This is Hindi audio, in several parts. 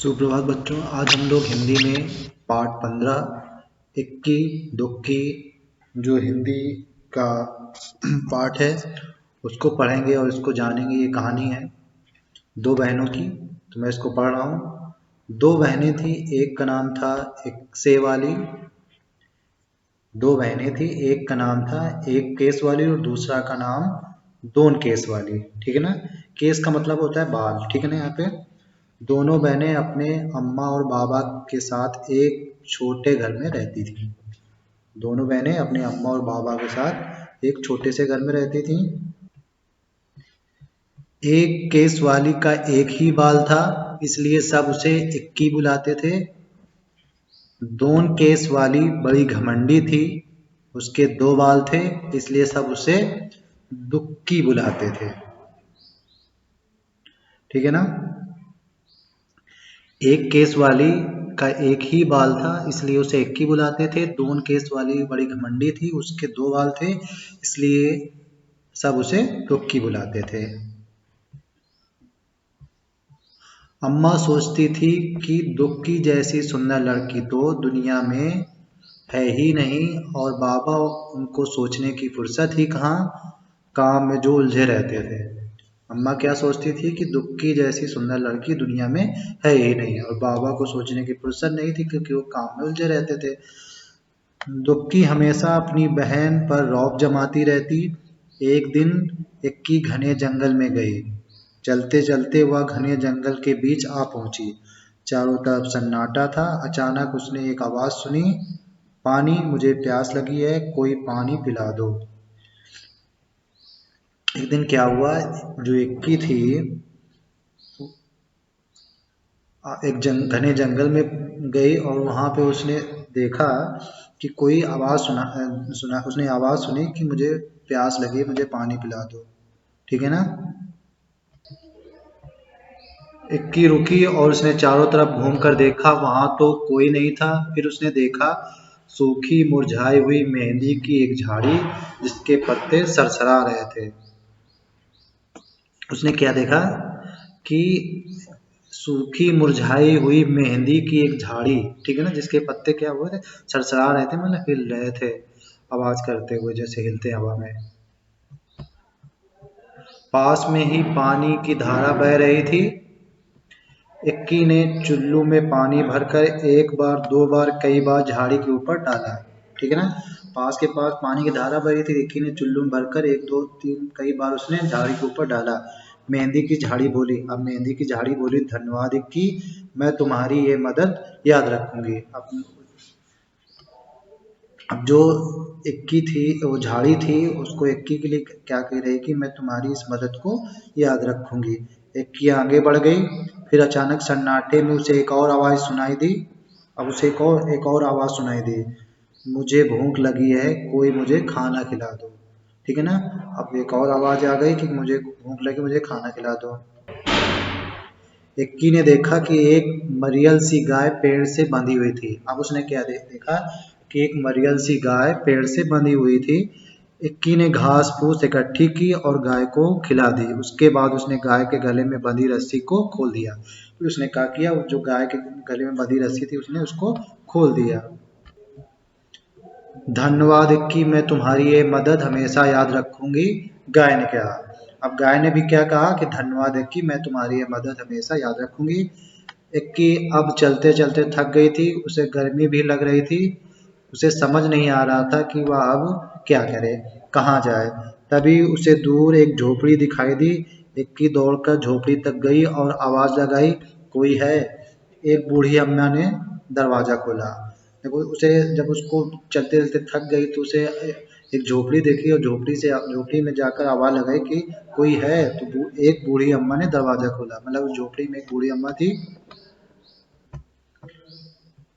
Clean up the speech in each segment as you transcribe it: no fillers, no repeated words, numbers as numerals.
सुप्रभात बच्चों। आज हम लोग हिंदी में पाठ 15 इक्की दुक्की जो हिंदी का पाठ है उसको पढ़ेंगे और इसको जानेंगे। ये कहानी है दो बहनों की, तो मैं इसको पढ़ रहा हूँ। दो बहनें थी, एक का नाम था इक्से वाली। दो बहनें थी, एक का नाम था एक केस वाली और दूसरा का नाम दोन केस वाली। ठीक है ना। केस का मतलब होता है बाल। ठीक है ना। यहाँ पे दोनों बहनें अपने अम्मा और बाबा के साथ एक छोटे घर में रहती थी। दोनों बहनें अपने अम्मा और बाबा के साथ एक छोटे से घर में रहती थी। एक केस वाली का एक ही बाल था, इसलिए सब उसे इक्की बुलाते थे। दोन केस वाली बड़ी घमंडी थी, उसके दो बाल थे, इसलिए सब उसे दुक्की बुलाते थे। ठीक है ना। एक केस वाली का एक ही बाल था, इसलिए उसे इक्की बुलाते थे। दोन केस वाली बड़ी घमंडी थी, उसके दो बाल थे, इसलिए सब उसे दुक्की बुलाते थे। अम्मा सोचती थी कि दुक्की जैसी सुंदर लड़की तो दुनिया में है ही नहीं, और बाबा उनको सोचने की फुर्सत ही कहाँ, काम में जो उलझे रहते थे। अम्मा क्या सोचती थी कि दुक्की जैसी सुंदर लड़की दुनिया में है ही नहीं, और बाबा को सोचने की फुर्सत नहीं थी क्योंकि वो काम में उलझे रहते थे। दुक्की हमेशा अपनी बहन पर रौब जमाती रहती। एक दिन इक्की घने जंगल में गई। चलते चलते वह घने जंगल के बीच आ पहुंची। चारों तरफ सन्नाटा था। अचानक उसने एक आवाज सुनी, पानी, मुझे प्यास लगी है, कोई पानी पिला दो। एक दिन क्या हुआ, जो इक्की थी एक घने जंगल में गई और वहां पे उसने देखा कि कोई आवाज सुना उसने आवाज सुनी कि मुझे प्यास लगी, मुझे पानी पिला दो। ठीक है ना। इक्की रुकी और उसने चारों तरफ घूमकर देखा, वहां तो कोई नहीं था। फिर उसने देखा सूखी मुरझाई हुई मेहंदी की एक झाड़ी, जिसके पत्ते सरसरा रहे थे। उसने क्या देखा कि सूखी मुरझाई हुई मेहंदी की एक झाड़ी, ठीक है ना, जिसके पत्ते क्या हुए थे, सरसरा रहे थे, मतलब हिल रहे थे, आवाज करते हुए जैसे हिलते हवा में। पास में ही पानी की धारा बह रही थी। इक्की ने चुल्लू में पानी भरकर एक बार, दो बार, कई बार झाड़ी के ऊपर डाला। ठीक है ना। पास के पास पानी की धारा बह रही थी, इक्की ने चुल्लू में भरकर एक, दो, तीन, कई बार उसने झाड़ी के ऊपर डाला। मेहंदी की झाड़ी बोली, अब मेहंदी की झाड़ी बोली, धन्यवाद इक्की, मैं तुम्हारी ये मदद याद रखूंगी। अब जो इक्की थी, वो झाड़ी थी, उसको इक्की के लिए क्या कह रही कि मैं तुम्हारी इस मदद को याद रखूंगी। इक्की आगे बढ़ गई। फिर अचानक सन्नाटे में उसे एक और आवाज सुनाई दी। अब उसे एक और आवाज सुनाई दी, मुझे भूख लगी है, कोई मुझे खाना खिला दो। ठीक है ना। अब एक और आवाज आ गई कि मुझे भूख लगी, मुझे खाना खिला दो। इक्की ने देखा कि एक मरियल सी गाय पेड़ से बंधी हुई थी। अब उसने क्या देखा कि एक मरियल सी गाय पेड़ से बंधी हुई थी। इक्की ने घास फूस इकट्ठी की और गाय को खिला दी। उसके बाद उसने गाय के गले में बंधी रस्सी को खोल दिया। फिर उसने क्या किया, जो गाय के गले में बंधी रस्सी थी उसने उसको खोल दिया। धन्यवाद इक्की, मैं तुम्हारी ये मदद हमेशा याद रखूंगी, गाय ने कहा। अब गाय ने भी क्या कहा कि धन्यवाद इक्की, मैं तुम्हारी ये मदद हमेशा याद रखूंगी। इक्की अब चलते चलते थक गई थी, उसे गर्मी भी लग रही थी। उसे समझ नहीं आ रहा था कि वह अब क्या करे, कहाँ जाए। तभी उसे दूर एक झोपड़ी दिखाई दी। इक्की दौड़कर झोपड़ी तक गई और आवाज लगाई, कोई है। एक बूढ़ी अम्मा ने दरवाजा खोला। देखो उसे, जब उसको चलते चलते थक गई तो उसे एक झोपड़ी देखी और झोपड़ी में जाकर आवाज लगाई कि कोई है। तो एक बूढ़ी अम्मा ने दरवाजा खोला, मतलब उस झोपड़ी में एक बूढ़ी अम्मा थी।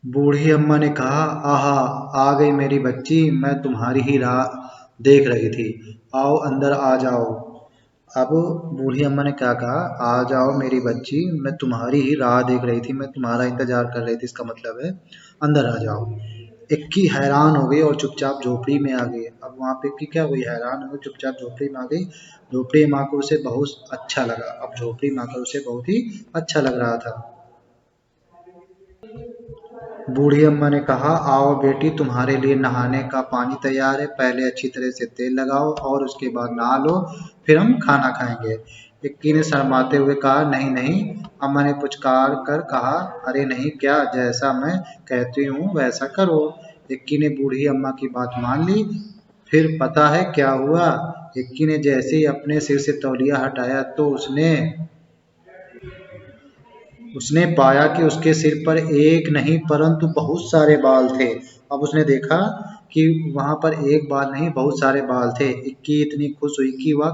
बूढ़ी अम्मा ने कहा, आहा, आ गई मेरी बच्ची, मैं तुम्हारी ही राह देख रही थी, आओ अंदर आ जाओ। अब बूढ़ी अम्मा ने क्या कहा, आ जाओ मेरी बच्ची, मैं तुम्हारी ही राह देख रही थी, मैं तुम्हारा इंतजार कर रही थी, इसका मतलब है अंदर आ जाओ। इक्की हैरान हो गई और चुपचाप झोपड़ी में आ गई। अब वहां पे इक्की क्या हुई, हैरान हो गई, चुपचाप झोपड़ी में आ गई। झोपड़ी में आकर उसे बहुत अच्छा लगा। अब झोपड़ी में आकर उसे बहुत ही अच्छा लग रहा था। बूढ़ी अम्मा ने कहा, आओ बेटी, तुम्हारे लिए नहाने का पानी तैयार है। पहले अच्छी तरह से तेल लगाओ और उसके बाद नहा लो, फिर हम खाना खाएंगे। इक्की ने शर्माते हुए कहा, नहीं नहीं। अम्मा ने पुचकार कर कहा, अरे नहीं क्या, जैसा मैं कहती हूँ वैसा करो। इक्की ने बूढ़ी अम्मा की बात मान ली। फिर पता है क्या हुआ? इक्की ने जैसे ही अपने सिर से तौलिया हटाया तो उसने उसने पाया कि उसके सिर पर एक नहीं परंतु बहुत सारे बाल थे। अब उसने देखा कि वहां पर एक बाल नहीं, बहुत सारे बाल थे। इक्की इतनी खुश हुई कि वह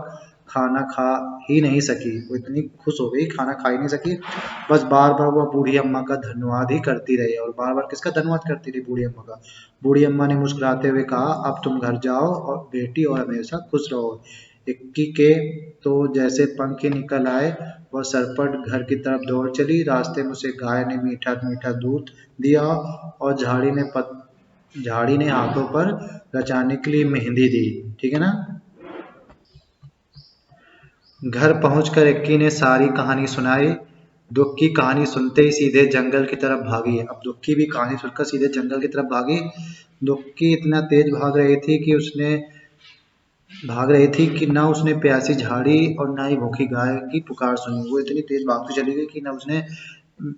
खाना खा ही नहीं सकी। वो इतनी खुश हो गई, खाना खा ही नहीं सकी। बस बार बार वह बूढ़ी अम्मा का धन्यवाद ही करती रही। और बार बार किसका धन्यवाद करती रही? बूढ़ी अम्मा का। बूढ़ी अम्मा ने मुस्कुराते हुए कहा, अब तुम घर जाओ और बेटी और हमेशा खुश रहो। इक्की के तो जैसे पंख ही निकल आए। वह सरपट घर की तरफ दौड़ चली। रास्ते में उसे गाय ने मीठा मीठा दूध दिया और झाड़ी ने हाथों पर रचाने के लिए मेहंदी दी। ठीक है ना। घर पहुंचकर इक्की ने सारी कहानी सुनाई। दुक्की कहानी सुनते ही सीधे जंगल की तरफ भागी। अब दुक्की भी कहानी सुनकर सीधे जंगल की तरफ भागी। दुक्की इतना तेज भाग रही थी कि ना उसने प्यासी झाड़ी और ना ही भूखी गाय की पुकार सुनी। वो इतनी तेज भागती चली गई कि ना उसने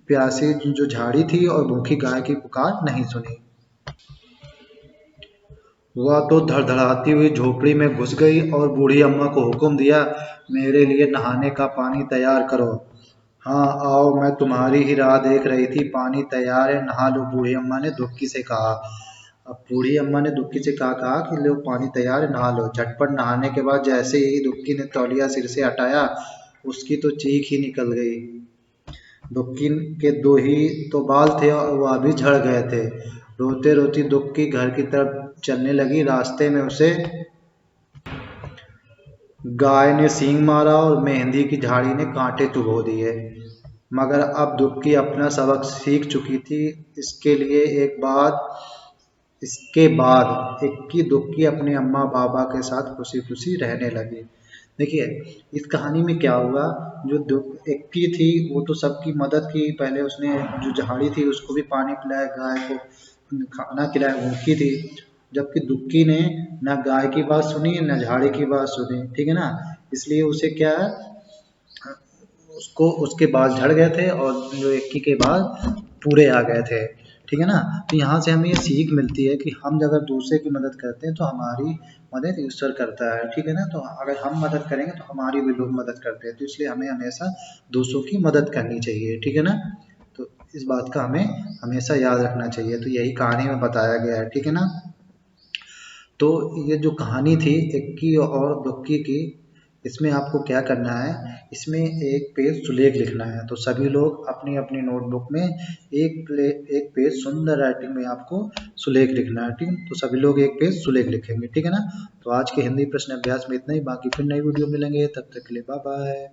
प्यासी जो झाड़ी थी और भूखी गाय की पुकार नहीं सुनी। वह तो धड़धड़ाती हुई झोपड़ी में घुस गई और बूढ़ी अम्मा को हुक्म दिया, मेरे लिए नहाने का पानी तैयार करो। हाँ आओ, मैं तुम्हारी ही राह देख रही थी, पानी तैयार है, नहा लो, बूढ़ी अम्मा ने दुक्की से कहा। अब बूढ़ी अम्मा ने दुक्की से कहा कि लो पानी तैयार है, नहा लो। झटपट नहाने के बाद जैसे ही दुक्की ने तौलिया सिर से हटाया, उसकी तो चीख ही निकल गई। दुक्की के दो ही तो बाल थे और वह भी झड़ गए थे। रोते रोती दुक्की घर की तरफ चलने लगी। रास्ते में उसे गाय ने सींग मारा और मेहंदी की झाड़ी ने कांटे चुभो दिए। मगर अब दुक्की अपना सबक सीख चुकी थी। इसके बाद इक्की दुक्की अपने अम्मा बाबा के साथ खुशी खुशी रहने लगी। देखिए, इस कहानी में क्या हुआ, जो इक्की थी वो तो सबकी मदद की। पहले उसने जो झाड़ी थी उसको भी पानी पिलाया, गाय को खाना खिलाया, भूखी थी। जबकि दुक्की ने ना गाय की बात सुनी ना झाड़ी की बात सुनी। ठीक है ना। इसलिए उसे क्या है, उसको उसके बाल झड़ गए थे और जो इक्की के बाल पूरे आ गए थे। ठीक है ना। तो यहाँ से हमें ये सीख मिलती है कि हम अगर दूसरे की मदद करते हैं तो हमारी मदद ईश्वर करता है। ठीक है ना। तो अगर हम मदद करेंगे तो हमारी भी लोग मदद करते हैं। तो इसलिए हमें हमेशा दूसरों की मदद करनी चाहिए। ठीक है ना। तो इस बात का हमें हमेशा याद रखना चाहिए। तो यही कहानी में बताया गया है। ठीक है ना। तो ये जो कहानी थी इक्की और दुक्की की, इसमें आपको क्या करना है, इसमें एक पेज सुलेख लिखना है। तो सभी लोग अपनी अपनी नोटबुक में एक पेज सुंदर राइटिंग में आपको सुलेख लिखना है। ठीक है। तो सभी लोग एक पेज सुलेख लिखेंगे। ठीक है ना। तो आज के हिंदी प्रश्न अभ्यास में इतना ही, बाकी फिर नई वीडियो मिलेंगे, तब तक के लिए बाय बाय।